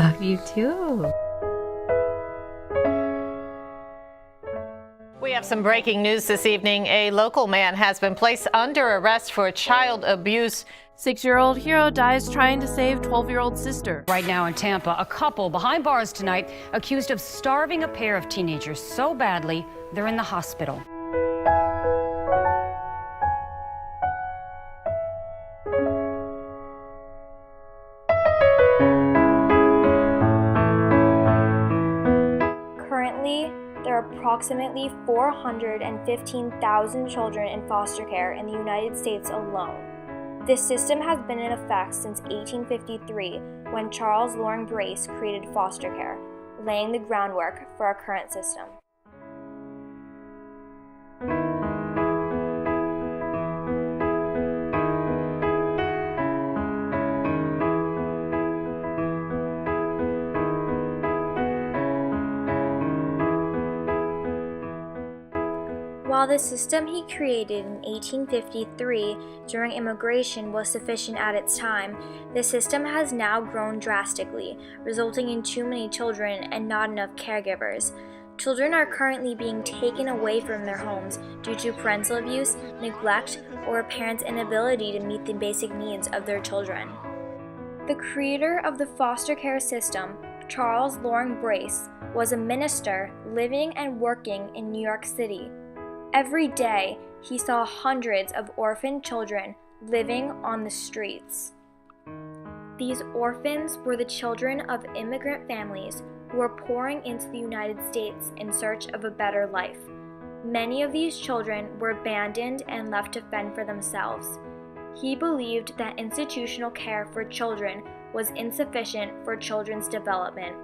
Love you too. We have some breaking news this evening. A local man has been placed under arrest for child abuse. 6-year-old hero dies trying to save 12-year-old sister. Right now in Tampa, a couple behind bars tonight accused of starving a pair of teenagers so badly they're in the hospital. Currently, there are approximately 415,000 children in foster care in the United States alone. This system has been in effect since 1853, when Charles Loring Brace created foster care, laying the groundwork for our current system. While the system he created in 1853 during immigration was sufficient at its time, the system has now grown drastically, resulting in too many children and not enough caregivers. Children are currently being taken away from their homes due to parental abuse, neglect, or a parent's inability to meet the basic needs of their children. The creator of the foster care system, Charles Loring Brace, was a minister living and working in New York City. Every day, he saw hundreds of orphan children living on the streets. These orphans were the children of immigrant families who were pouring into the United States in search of a better life. Many of these children were abandoned and left to fend for themselves. He believed that institutional care for children was insufficient for children's development.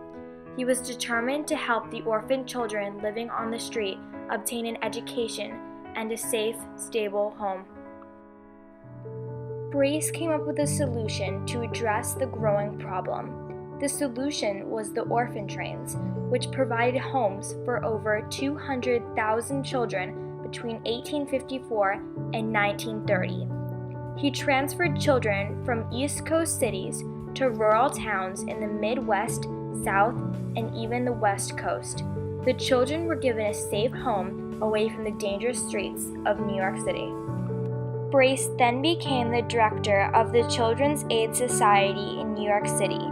He was determined to help the orphan children living on the street obtain an education and a safe, stable home. Brace came up with a solution to address the growing problem. The solution was the orphan trains, which provided homes for over 200,000 children between 1854 and 1930. He transferred children from East Coast cities to rural towns in the Midwest, South, and even the West Coast. The children were given a safe home away from the dangerous streets of New York City. Brace then became the director of the Children's Aid Society in New York City.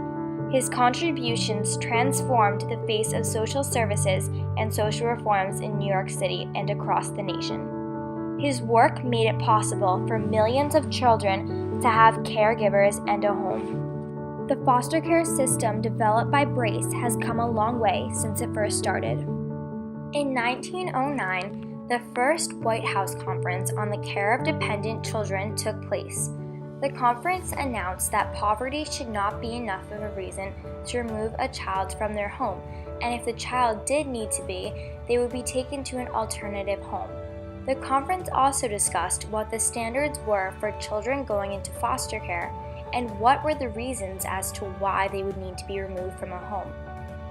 His contributions transformed the face of social services and social reforms in New York City and across the nation. His work made it possible for millions of children to have caregivers and a home. The foster care system developed by Brace has come a long way since it first started. In 1909, the first White House Conference on the Care of Dependent Children took place. The conference announced that poverty should not be enough of a reason to remove a child from their home, and if the child did need to be, they would be taken to an alternative home. The conference also discussed what the standards were for children going into foster care and what were the reasons as to why they would need to be removed from a home.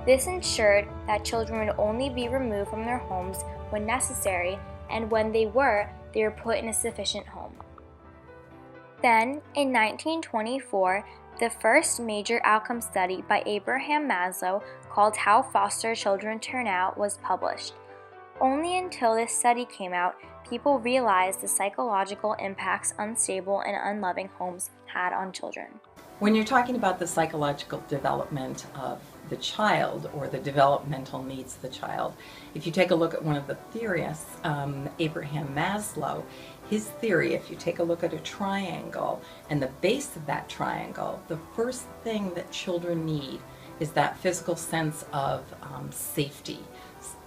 This ensured that children would only be removed from their homes when necessary, and when they were put in a sufficient home. Then, in 1924, the first major outcome study by Abraham Maslow, called How Foster Children Turn Out, was published. Only until this study came out, people realized the psychological impacts unstable and unloving homes had on children. When you're talking about the psychological development of the child or the developmental needs of the child, if you take a look at one of the theorists, Abraham Maslow, his theory, if you take a look at a triangle and the base of that triangle, the first thing that children need is that physical sense of safety,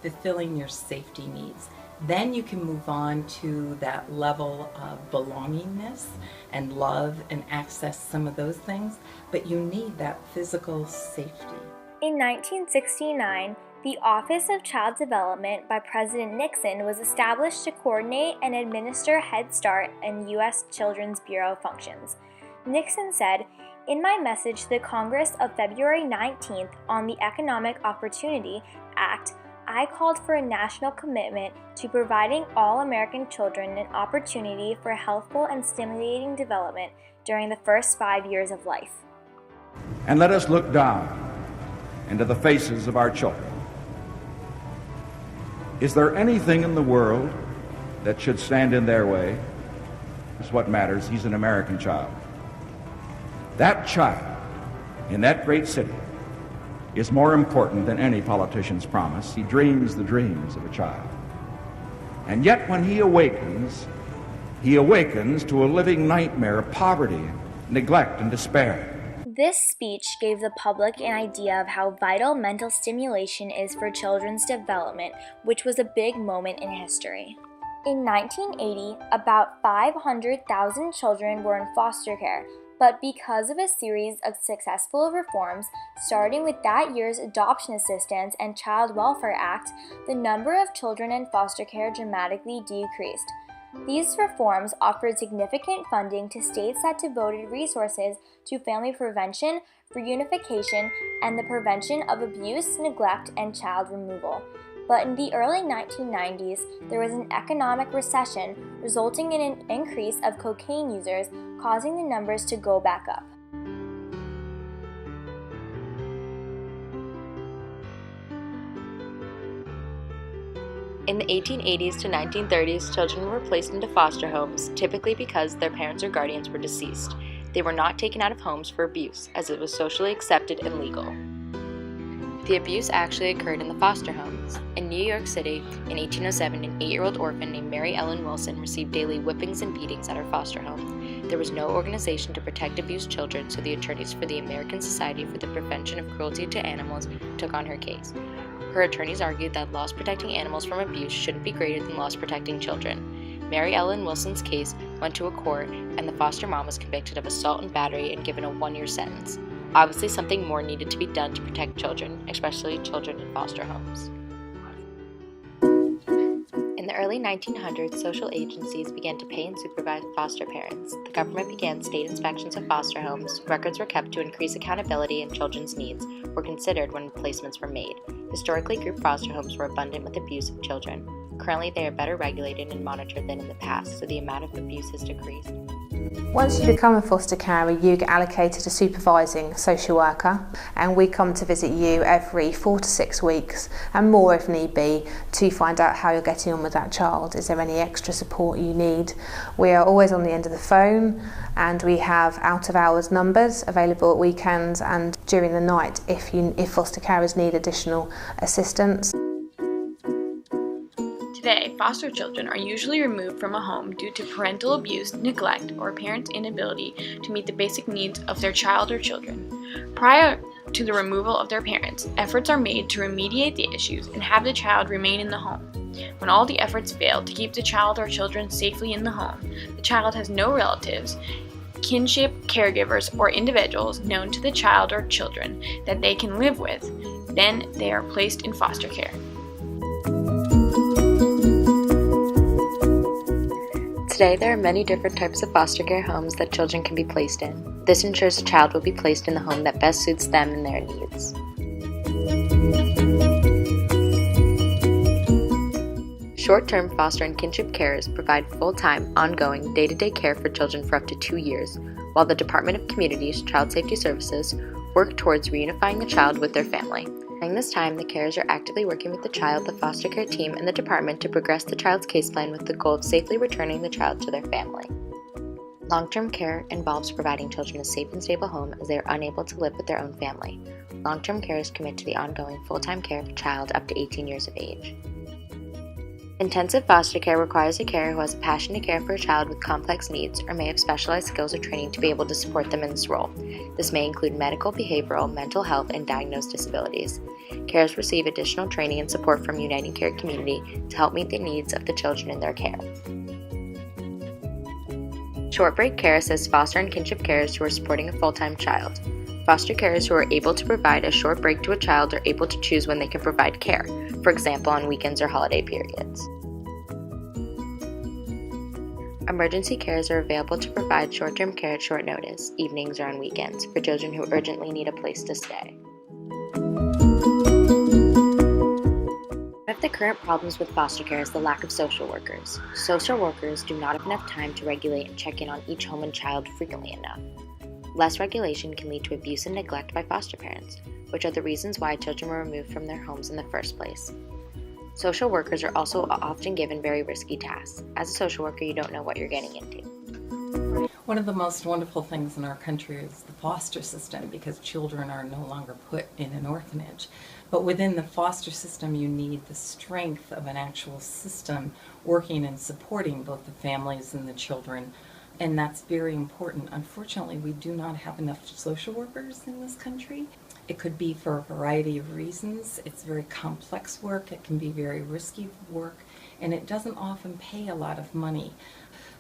fulfilling your safety needs. Then you can move on to that level of belongingness and love and access some of those things, but you need that physical safety. In 1969, the Office of Child Development by President Nixon was established to coordinate and administer Head Start and U.S. Children's Bureau functions. Nixon said, "In my message to the Congress of February 19th on the Economic Opportunity Act, I called for a national commitment to providing all American children an opportunity for healthful and stimulating development during the first 5 years of life." And let us look down into the faces of our children. Is there anything in the world that should stand in their way? That's what matters. He's an American child. That child in that great city is more important than any politician's promise. He dreams the dreams of a child. And yet when he awakens to a living nightmare of poverty, neglect, and despair. This speech gave the public an idea of how vital mental stimulation is for children's development, which was a big moment in history. In 1980, about 500,000 children were in foster care, but because of a series of successful reforms, starting with that year's Adoption Assistance and Child Welfare Act, the number of children in foster care dramatically decreased. These reforms offered significant funding to states that devoted resources to family prevention, reunification, and the prevention of abuse, neglect, and child removal. But in the early 1990s, there was an economic recession, resulting in an increase of cocaine users, causing the numbers to go back up. In the 1880s to 1930s, children were placed into foster homes, typically because their parents or guardians were deceased. They were not taken out of homes for abuse, as it was socially accepted and legal. The abuse actually occurred in the foster homes. In New York City, in 1807, an 8-year-old orphan named Mary Ellen Wilson received daily whippings and beatings at her foster home. There was no organization to protect abused children, so the attorneys for the American Society for the Prevention of Cruelty to Animals took on her case. Her attorneys argued that laws protecting animals from abuse shouldn't be greater than laws protecting children. Mary Ellen Wilson's case went to a court, and the foster mom was convicted of assault and battery and given a 1-year sentence. Obviously, something more needed to be done to protect children, especially children in foster homes. In the early 1900s, social agencies began to pay and supervise foster parents. The government began state inspections of foster homes. Records were kept to increase accountability, and children's needs were considered when placements were made. Historically, group foster homes were abundant with abuse of children. Currently, they are better regulated and monitored than in the past, so the amount of abuse has decreased. Once you become a foster carer, you get allocated a supervising social worker, and we come to visit you every 4 to 6 weeks, and more if need be, to find out how you're getting on with that child. Is there any extra support you need? We are always on the end of the phone, and we have out-of-hours numbers available at weekends and during the night if foster carers need additional assistance. Today, foster children are usually removed from a home due to parental abuse, neglect, or a parent's inability to meet the basic needs of their child or children. Prior to the removal of their parents, efforts are made to remediate the issues and have the child remain in the home. When all the efforts fail to keep the child or children safely in the home, the child has no relatives, kinship, caregivers, or individuals known to the child or children that they can live with, then they are placed in foster care. Today, there are many different types of foster care homes that children can be placed in. This ensures a child will be placed in the home that best suits them and their needs. Short-term foster and kinship carers provide full-time, ongoing, day-to-day care for children for up to 2 years, while the Department of Communities Child Safety Services work towards reunifying the child with their family. During this time, the carers are actively working with the child, the foster care team, and the department to progress the child's case plan with the goal of safely returning the child to their family. Long-term care involves providing children a safe and stable home as they are unable to live with their own family. Long-term carers commit to the ongoing full-time care of a child up to 18 years of age. Intensive foster care requires a carer who has a passion to care for a child with complex needs or may have specialized skills or training to be able to support them in this role. This may include medical, behavioral, mental health, and diagnosed disabilities. Carers receive additional training and support from Uniting Care community to help meet the needs of the children in their care. Short break care assists foster and kinship carers who are supporting a full-time child. Foster carers who are able to provide a short break to a child are able to choose when they can provide care, for example on weekends or holiday periods. Emergency carers are available to provide short-term care at short notice, evenings or on weekends, for children who urgently need a place to stay. One of the current problems with foster care is the lack of social workers. Social workers do not have enough time to regulate and check in on each home and child frequently enough. Less regulation can lead to abuse and neglect by foster parents, which are the reasons why children were removed from their homes in the first place. Social workers are also often given very risky tasks. As a social worker, you don't know what you're getting into. One of the most wonderful things in our country is the foster system, because children are no longer put in an orphanage. But within the foster system, you need the strength of an actual system working and supporting both the families and the children. And that's very important. Unfortunately, we do not have enough social workers in this country. It could be for a variety of reasons. It's very complex work, it can be very risky work, and it doesn't often pay a lot of money.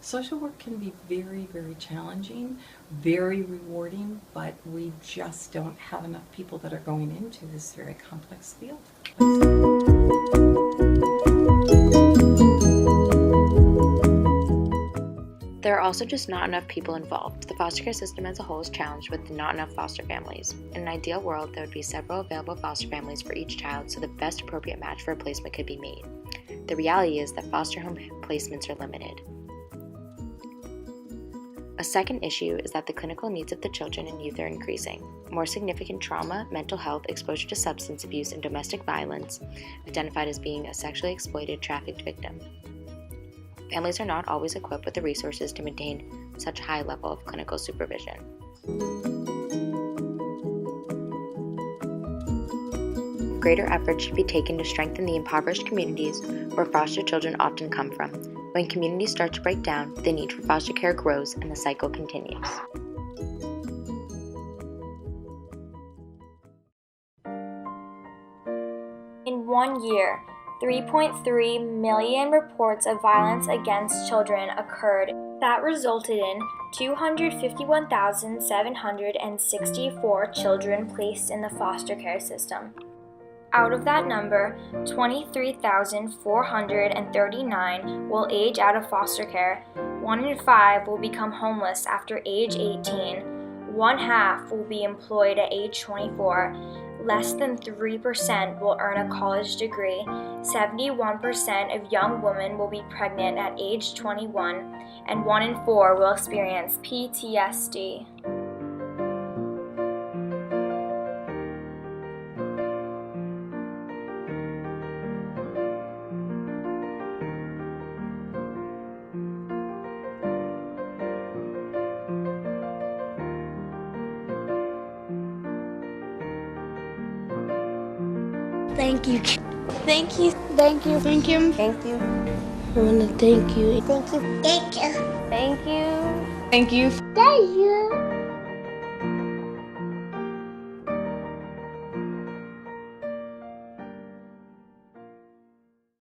Social work can be very, very challenging, very rewarding, but we just don't have enough people that are going into this very complex field. There are also just not enough people involved. The foster care system as a whole is challenged with not enough foster families. In an ideal world, there would be several available foster families for each child, so the best appropriate match for a placement could be made. The reality is that foster home placements are limited. A second issue is that the clinical needs of the children and youth are increasing. More significant trauma, mental health, exposure to substance abuse, and domestic violence, identified as being a sexually exploited, trafficked victim. Families are not always equipped with the resources to maintain such a high level of clinical supervision. Greater effort should be taken to strengthen the impoverished communities where foster children often come from. When communities start to break down, the need for foster care grows and the cycle continues. In 1 year, 3.3 million reports of violence against children occurred. That resulted in 251,764 children placed in the foster care system. Out of that number, 23,439 will age out of foster care. 1 in 5 will become homeless after age 18. 1/2 will be employed at age 24. Less than 3% will earn a college degree. 71% of young women will be pregnant at age 21, and 1 in 4 will experience PTSD. Thank you. Thank you. Thank you. Thank you. Thank you. I want to thank you. Thank you. Thank you. Thank you. Thank you. Thank you.